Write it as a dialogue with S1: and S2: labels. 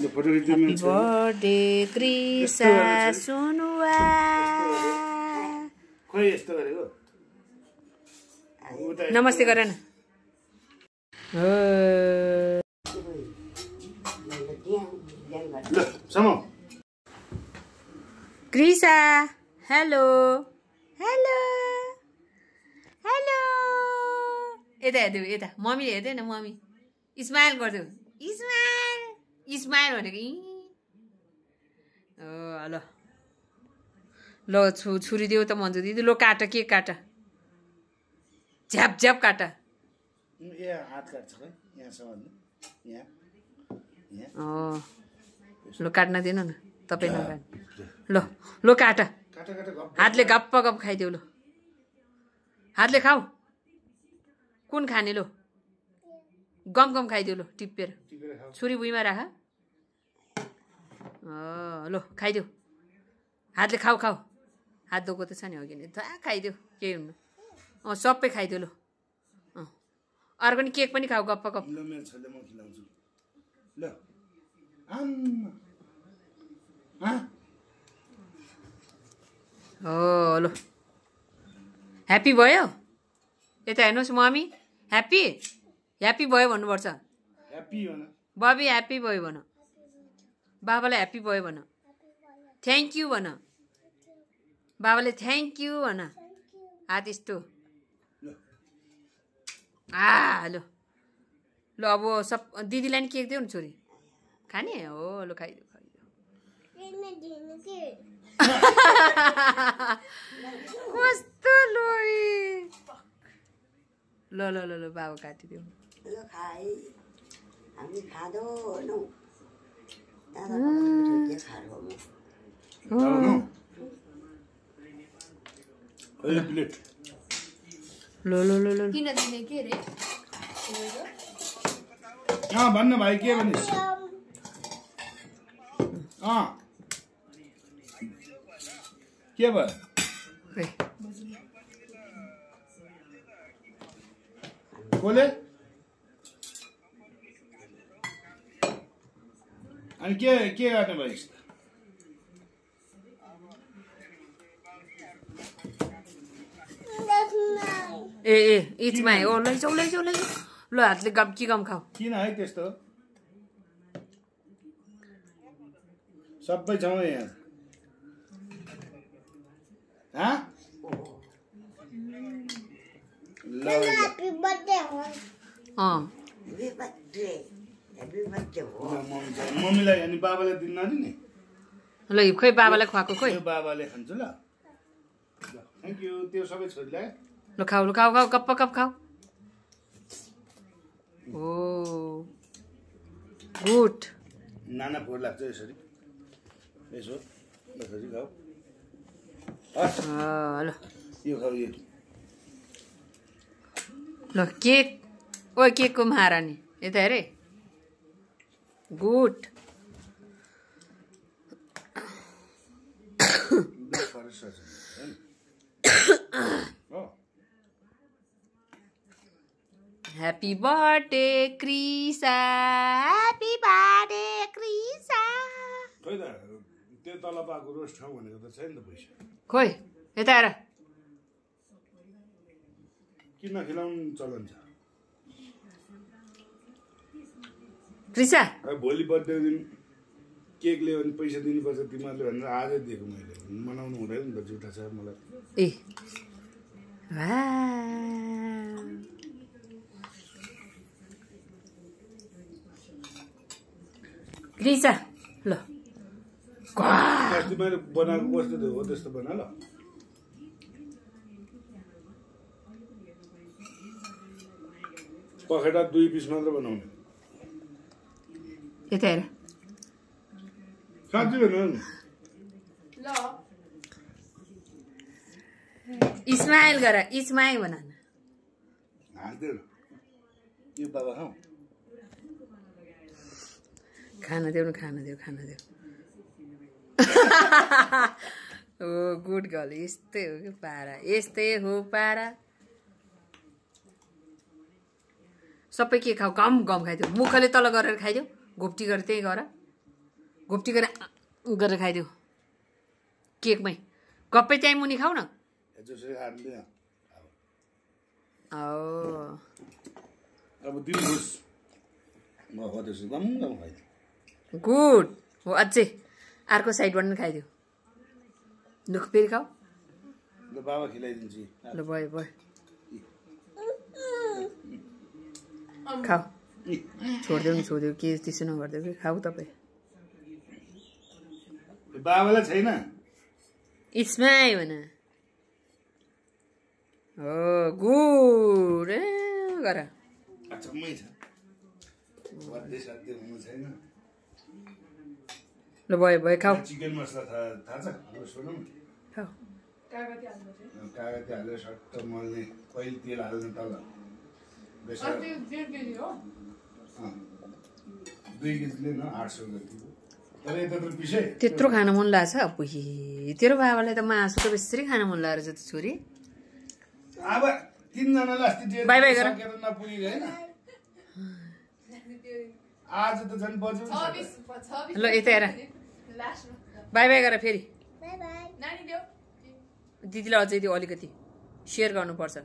S1: Happy birthday, Krisa Sunua. Namaste Karan. Krisa, hello. Hello. Hello. Eta hedu, eta. Mommy le hedu na mommy. Smile gardu. Smile. Smile भनेको ल ल छुरी देऊ त मन्जु दिदी लो काट के काट झ्याप झ्याप काट
S2: हात काट्छ है यहाँसम्म यहाँ
S1: लो काट्न दिनु न तपाईँ नकाट्नु ल लो काट हातले गप्प गप खाइदेऊ लो हातले खाऊ कुन खाने लो गम गम खाइदेऊ लो टिपेर छुरी भुइँमा राख लो खाइदेऊ हातले खाऊ खाऊ हात धोको त छ नि अघि नै खाइदेऊ केही हुन्न सबै खाइदेऊ लो अर्को नि केक पनि खाऊ गप्प गप
S2: ल मेरो छोरीले म खिलाउँछु ल
S1: लो ह्याप्पी भयो यता हेर्नुहोस् मम्मी ह्याप्पी ह्याप्पी भयो भन्नुपर्छ
S2: ह्याप्पी हो न
S1: बबी ह्याप्पी भयो भन बाबालाई ह्याप्पी भयो भन थ्याङ्क यू भन बाबाले थ्याङ्क यू भन हात यस्तो लो ल अब सब दिदीलाई नि केक देऊ न छोरी खाने हो ल खाइदेऊ कस्तो लोई ल ल ल ल बाबा काटिदेऊ लो लो लो लो किन दिने के रे
S2: भन्न भाइ के भनिस् के भयो बोले अनि के गर्ने भइस्
S1: ए इचमा ओ लैजाऊ लैजाऊ लैजाऊ ल हातले गम कि गम खाऊ
S2: किन है त्यस्तो सबै छ यहाँ मम्मीलाई अनि बाबालाई दिन नदिने
S1: ल खोइ बाबालाई खुवाएको खोइ
S2: बाबाले खान्छु ल थ्याङ्क यू त्यो सबै छोरीलाई
S1: ल खाऊ ल खाऊ खाऊ गप्प गप खाऊ ओ गुड
S2: नाना फोहोर लाग्छ यसरी यसो यसरी खाऊ
S1: ल
S2: यो खाऊ यो
S1: ल केक ओ केकको महारानी यता हेरे good Happy birthday, Krisa. Happy birthday, Krisa.
S2: खोइ त त्यो तल पाएको रोस्ट खाऊ भनेको त छैन त पैसा
S1: खोइ यता हेर
S2: किन खिलाउनु चलन छ
S1: Krisa
S2: भोलि बर्थडे दिन केक ल्यायो भने पैसा दिनुपर्छ तिमीहरूले भनेर आजै दिएको मैले मनाउनु हुँदैन नि त जुठा छ मलाई
S1: ए Krisa ल
S2: अस्ति मैले बनाएको कस्तो हो त्यस्तो बना ल पखेटा 2 पिस मात्र बनाउने
S1: यता हेर
S2: साँच्चै भन
S1: ल स्माइल गर स्माइल भन
S2: हाल्दै यो बाबा खाऊ
S1: खाना देऊ न खाना देऊ खाना देऊ ओ गुड गर्ल यस्तै हो कि पारा यस्तै हो पारा सबै के खाऊ गम गम खाइदेऊ मुखले तल गरेर खाइदेऊ घोप्टी गरेर त्यही गर घोप्टी गरेर खाइदेऊ केकमै गप्पै त्यहीँ मुनि खाऊ न
S2: अब दिनुहोस्
S1: गुड हो अझै अर्को साइडबाट पनि खाइदियो लु फेरि खाऊ
S2: ल बाबा खिलाइदिन्छु
S1: ल भयो भयो खाऊ छोडिदेऊ नि छोडिदेऊ के त्यसो नगरिदेऊ कि खाऊ तपाईँ
S2: बाबालाई छैन
S1: इट्समाई भन हो गुड ए गर
S2: अचम्मै छ छैन
S1: ल भयो भयो खाऊ
S2: चिकन मसला थाहा छ
S1: खाऊ
S2: कागती हालेर सट्ट मल्ने पहिले तेल हाल्ने तल 2 केजीले न 800 जति तर यता त पिसे
S1: त्यत्रो खान मन लाग्छ अपुही तेरो बाबालाई त मासु त बेसरी खान मन लागेछ त छोरी
S2: अब 3 जनाले अस्ति डेट
S1: बाइ बाइ गर
S2: नपुगेको हैन आज त झन् बज्यो
S1: ल यता हेर बाइ बाइ गर फेरि
S3: बाइ बाइ नानी देऊ
S1: दिदीलाई अझै त्यो अलिकति सेयर गर्नुपर्छ